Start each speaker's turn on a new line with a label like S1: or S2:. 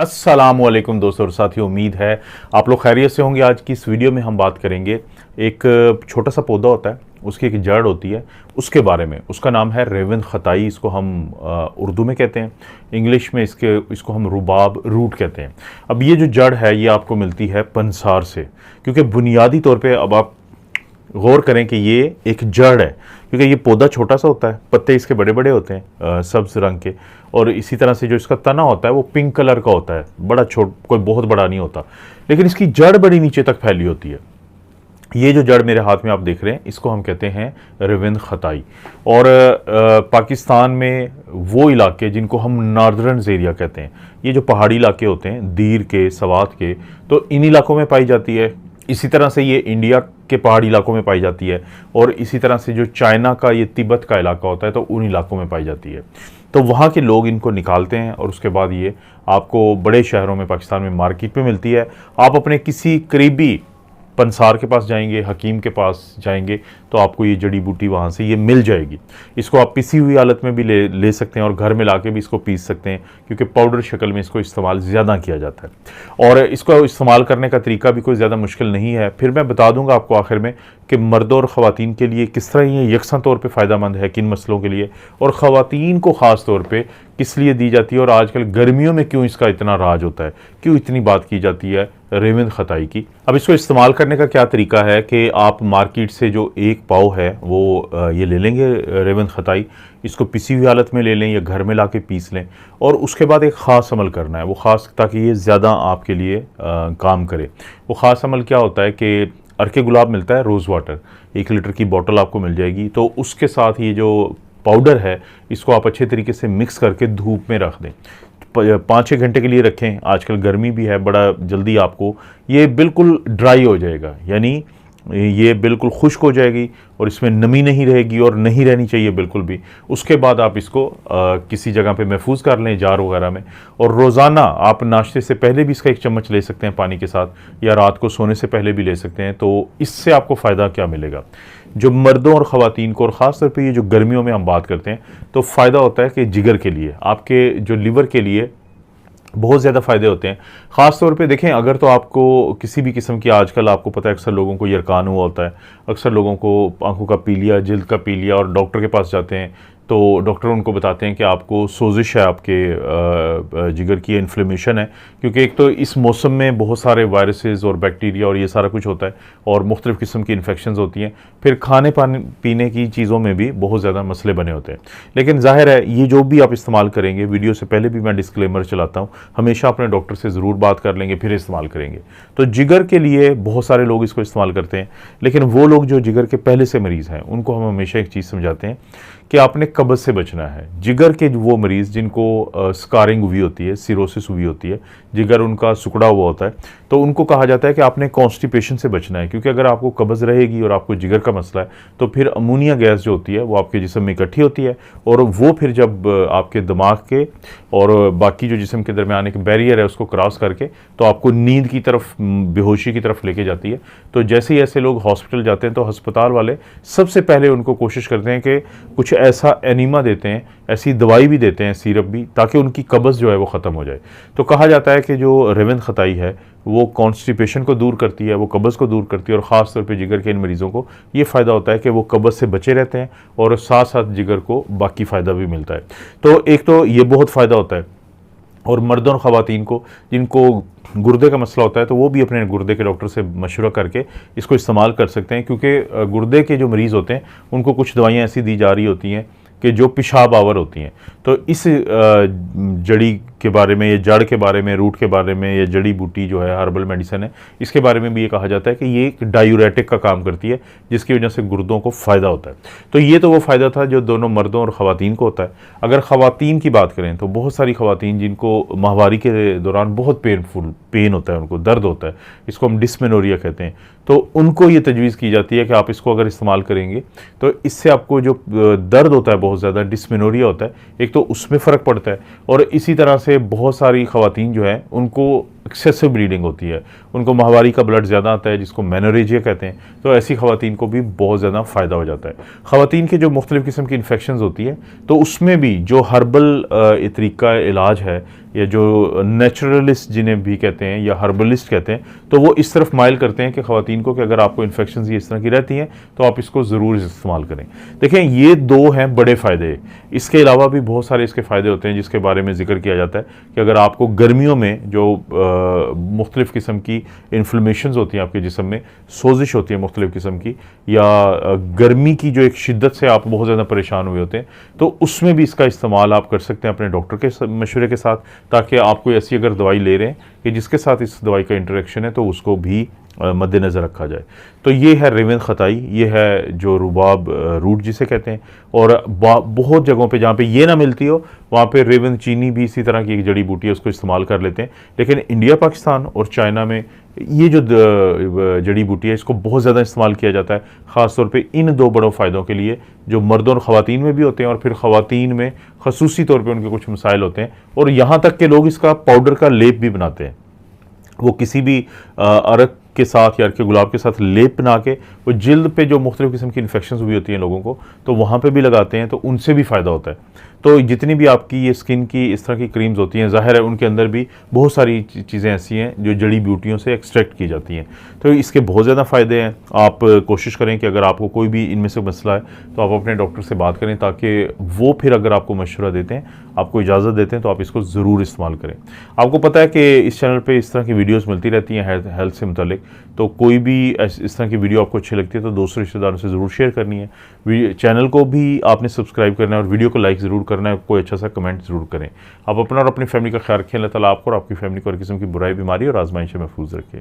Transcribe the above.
S1: अस्सलामुअलैकुम दोस्तों और साथियों, उम्मीद है आप लोग खैरियत से होंगे। आज की इस वीडियो में हम बात करेंगे एक छोटा सा पौधा होता है, उसकी एक जड़ होती है, उसके बारे में। उसका नाम है रेवन खताई। इसको हम उर्दू में कहते हैं, इंग्लिश में इसको हम रुबाब रूट कहते हैं। अब ये जो जड़ है ये आपको मिलती है पंसार से, क्योंकि बुनियादी तौर पर अब आप गौर करें कि ये एक जड़ है, क्योंकि ये पौधा छोटा सा होता है, पत्ते इसके बड़े बड़े होते हैं सब्ज रंग के, और इसी तरह से जो इसका तना होता है वो पिंक कलर का होता है, बड़ा कोई बहुत बड़ा नहीं होता, लेकिन इसकी जड़ बड़ी नीचे तक फैली होती है। ये जो जड़ मेरे हाथ में आप देख रहे हैं इसको हम कहते हैं रेवन खताई। और पाकिस्तान में वो इलाके जिनको हम नॉर्दर्न एरिया कहते हैं, ये जो पहाड़ी इलाके होते हैं दीर के, सवात के, तो इन इलाकों में पाई जाती है। इसी तरह से ये इंडिया के पहाड़ी इलाकों में पाई जाती है, और इसी तरह से जो चाइना का ये तिब्बत का इलाका होता है तो उन इलाकों में पाई जाती है। तो वहाँ के लोग इनको निकालते हैं और उसके बाद ये आपको बड़े शहरों में पाकिस्तान में मार्केट में मिलती है। आप अपने किसी करीबी पंसार के पास जाएंगे, हकीम के पास जाएंगे, तो आपको ये जड़ी बूटी वहाँ से ये मिल जाएगी। इसको आप पिसी हुई हालत में भी ले सकते हैं और घर में लाके भी इसको पीस सकते हैं, क्योंकि पाउडर शक्ल में इसको इस्तेमाल ज़्यादा किया जाता है। और इसको इस्तेमाल करने का तरीका भी कोई ज़्यादा मुश्किल नहीं है। फिर मैं बता दूंगा आपको आखिर में कि मर्दों और ख़वातीन के लिए किस तरह ये यकसा तौर पर फ़ायदेमंद है, किन मसलों के लिए, और ख़वातीन को ख़ास तौर पर किस लिए दी जाती है, और आजकल गर्मियों में क्यों इसका इतना राज होता है, क्यों इतनी बात की जाती है रेवन खताई की। अब इसको इस्तेमाल करने का क्या तरीका है कि आप मार्केट से जो एक पाव है वो ये ले लेंगे रेवन खताई, इसको पिसी हुई हालत में ले लें या घर में लाके पीस लें, और उसके बाद एक ख़ास अमल करना है, वो ख़ास, ताकि ये ज़्यादा आपके लिए काम करे। वो ख़ास अमल क्या होता है कि अर्के गुलाब मिलता है, रोज़ वाटर, 1 लीटर की बोतल आपको मिल जाएगी, तो उसके साथ ये जो पाउडर है इसको आप अच्छे तरीके से मिक्स करके धूप में रख दें। 5-6 घंटे के लिए रखें। आजकल गर्मी भी है, बड़ा जल्दी आपको ये बिल्कुल ड्राई हो जाएगा, यानी ये बिल्कुल खुश्क हो जाएगी और इसमें नमी नहीं रहेगी, और नहीं रहनी चाहिए बिल्कुल भी। उसके बाद आप इसको किसी जगह पे महफूज कर लें, जार वगैरह में, और रोज़ाना आप नाश्ते से पहले भी इसका 1 चम्मच ले सकते हैं पानी के साथ, या रात को सोने से पहले भी ले सकते हैं। तो इससे आपको फ़ायदा क्या मिलेगा, जो मर्दों और ख़वातीन को, और ख़ास तौर पे ये जो गर्मियों में हम बात करते हैं, तो फ़ायदा होता है कि जिगर के लिए, आपके जो लिवर के लिए बहुत ज़्यादा फ़ायदे होते हैं। ख़ास तौर पे देखें, अगर तो आपको किसी भी किस्म की, आजकल आपको पता है अक्सर लोगों को यरकान हुआ होता है, अक्सर लोगों को आंखों का पीलिया, जिल्द का पीलिया, और डॉक्टर के पास जाते हैं तो डॉक्टर उनको बताते हैं कि आपको सोजिश है, आपके जिगर की इन्फ्लेमेशन है, क्योंकि एक तो इस मौसम में बहुत सारे वायरसेस और बैक्टीरिया और ये सारा कुछ होता है, और मुख्तलिफ़ किस्म की इन्फेक्शंस होती हैं। फिर खाने पीने की चीज़ों में भी बहुत ज़्यादा मसले बने होते हैं। लेकिन जाहिर है ये जो भी आप इस्तेमाल करेंगे, वीडियो से पहले भी मैं डिस्क्लेमर चलाता हूँ, हमेशा अपने डॉक्टर से ज़रूर बात कर लेंगे फिर इस्तेमाल करेंगे। तो जिगर के लिए बहुत सारे लोग इसको इस्तेमाल करते हैं, लेकिन वो लोग जो जिगर के पहले से मरीज़ हैं उनको हम हमेशा एक चीज़ समझाते हैं कि आपने कब्ज़ से बचना है। जिगर के वो मरीज़ जिनको स्कारिंग हुई होती है, सिरोसिस हुई होती है, जिगर उनका सिकुड़ा हुआ होता है, तो उनको कहा जाता है कि आपने कॉन्स्टिपेशन से बचना है, क्योंकि अगर आपको कब्ज़ रहेगी और आपको जिगर का मसला है तो फिर अमोनिया गैस जो होती है वो आपके जिस्म में इकट्ठी होती है, और वो फिर जब आपके दिमाग के और बाकी जो जिस्म के दरमियान एक बैरियर है उसको क्रॉस करके तो आपको नींद की तरफ, बेहोशी की तरफ लेके जाती है। तो जैसे ही ऐसे लोग हॉस्पिटल जाते हैं तो अस्पताल वाले सबसे पहले उनको कोशिश करते हैं कि कुछ ऐसा एनीमा देते हैं, ऐसी दवाई भी देते हैं, सिरप भी, ताकि उनकी कब्ज़ जो है वो ख़त्म हो जाए। तो कहा जाता है कि जो रेवन खताई है वो कॉन्स्टिपेशन को दूर करती है, वो कब्ज़ को दूर करती है, और ख़ास तौर पे जिगर के इन मरीज़ों को ये फ़ायदा होता है कि वो कब्ज़ से बचे रहते हैं, और साथ साथ जिगर को बाकी फ़ायदा भी मिलता है। तो एक तो ये बहुत फ़ायदा होता है। और मर्दों और ख़वातीन को जिनको गुर्दे का मसला होता है तो वो भी अपने गुर्दे के डॉक्टर से मशवरा करके इसको इस्तेमाल कर सकते हैं, क्योंकि गुर्दे के जो मरीज़ होते हैं उनको कुछ दवाइयाँ ऐसी दी जा रही होती हैं कि जो पेशाब आवर होती हैं। तो इस जड़ी के बारे में, या जड़ के बारे में, रूट के बारे में, या जड़ी बूटी जो है हर्बल मेडिसिन है, इसके बारे में भी ये कहा जाता है कि ये एक डायूरेटिक का काम करती है, जिसकी वजह से गुर्दों को फ़ायदा होता है। तो ये तो वो फ़ायदा था जो दोनों मर्दों और ख़वातीन को होता है। अगर ख़वातीन की बात करें तो बहुत सारी ख़वातीन जिनको माहवारी के दौरान बहुत पेन होता है, उनको दर्द होता है, इसको हम डिस्मेनोरिया कहते हैं, तो उनको ये तजवीज़ की जाती है कि आप इसको अगर इस्तेमाल करेंगे तो इससे आपको जो दर्द होता है बहुत ज़्यादा, डिस्मेनोरिया होता है, एक तो उसमें फ़र्क पड़ता है, और इसी तरह से बहुत सारी ख़वातीन जो है उनको एक्सेसिव ब्लीडिंग होती है, उनको माहवारी का ब्लड ज़्यादा आता है जिसको मेनोरेजिया कहते हैं, तो ऐसी ख़वातीन को भी बहुत ज़्यादा फ़ायदा हो जाता है। ख़वातीन के जो मुख्तलिफ़ किस्म की इन्फेक्शंस होती है तो उसमें भी जो हर्बल तरीका इलाज है या जो नेचुरलिस्ट जिन्हें भी कहते हैं या हर्बलिस्ट कहते हैं, तो वो इस तरफ माइल करते हैं कि ख़वातीन को कि अगर आपको इन्फेक्शंस इस तरह की रहती हैं तो आप इसको ज़रूर इस्तेमाल करें। देखें, ये दो हैं बड़े फ़ायदे। इसके अलावा भी बहुत सारे इसके फ़ायदे होते हैं जिसके बारे में जिक्र किया जाता है कि अगर आपको गर्मियों में जो मुख्तलिफ़ किस्म की इन्फ्लेमेशंस होती हैं आपके जिस्म में, सोजिश होती है मुख्तलिफ़ किस्म की, या गर्मी की जो एक शिद्दत से आप बहुत ज़्यादा परेशान हुए होते हैं, तो उसमें भी इसका इस्तेमाल आप कर सकते हैं अपने डॉक्टर के मशवरे के साथ, ताकि आप कोई ऐसी अगर दवाई ले रहे हैं कि जिसके साथ इस दवाई का इंटरेक्शन है तो उसको भी मद्देनज़र रखा जाए। तो ये है रेवन खताई, ये है जो रुबाब रूट जिसे कहते हैं। और बहुत जगहों पे जहाँ पे ये ना मिलती हो वहाँ पे रेवन चीनी भी इसी तरह की एक जड़ी बूटी है, उसको इस्तेमाल कर लेते हैं। लेकिन इंडिया, पाकिस्तान और चाइना में ये जो जड़ी बूटी है इसको बहुत ज़्यादा इस्तेमाल किया जाता है, ख़ास तौर पे इन दो बड़ों फ़ायदों के लिए जो मर्दों और ख़वातीन में भी होते हैं, और फिर ख़वातीन में खसूसी तौर पे उनके कुछ मसाइल होते हैं। और यहाँ तक के लोग इसका पाउडर का लेप भी बनाते हैं, वो किसी भी अरक के साथ या अर्के गुलाब के साथ लेप बना के वो जिल्द पे जो मुख्तलिफ़ किस्म की इन्फेक्शंस हुई होती हैं लोगों को, तो वहाँ पे भी लगाते हैं, तो उनसे भी फ़ायदा होता है। तो जितनी भी आपकी ये स्किन की इस तरह की क्रीम्स होती हैं, ज़ाहिर है उनके अंदर भी बहुत सारी चीज़ें ऐसी हैं जो जड़ी बूटियों से एक्सट्रैक्ट की जाती हैं, तो इसके बहुत ज़्यादा फ़ायदे हैं। आप कोशिश करें कि अगर आपको कोई भी इनमें से मसला है तो आप अपने डॉक्टर से बात करें, ताकि वो फिर अगर आपको मशवरा देते हैं, आपको इजाज़त देते हैं, तो आप इसको ज़रूर इस्तेमाल करें। आपको पता है कि इस चैनल पर इस तरह की वीडियोज़ मिलती रहती हैं हेल्थ से मुतल्लिक, तो कोई भी इस तरह की वीडियो आपको अच्छी लगती है तो दोस्तों रिश्तेदारों से ज़रूर शेयर करनी है। चैनल को भी आपने सब्सक्राइब करना है और वीडियो को लाइक ज़रूर करना है, कोई अच्छा सा कमेंट ज़रूर करें। आप अपना और अपनी फैमिली का ख्याल रखें। अल्लाह ताला आपको और आपकी फैमिली को हर किस्म की बुराई, बीमारी और आजमाइश से महफूज रखें।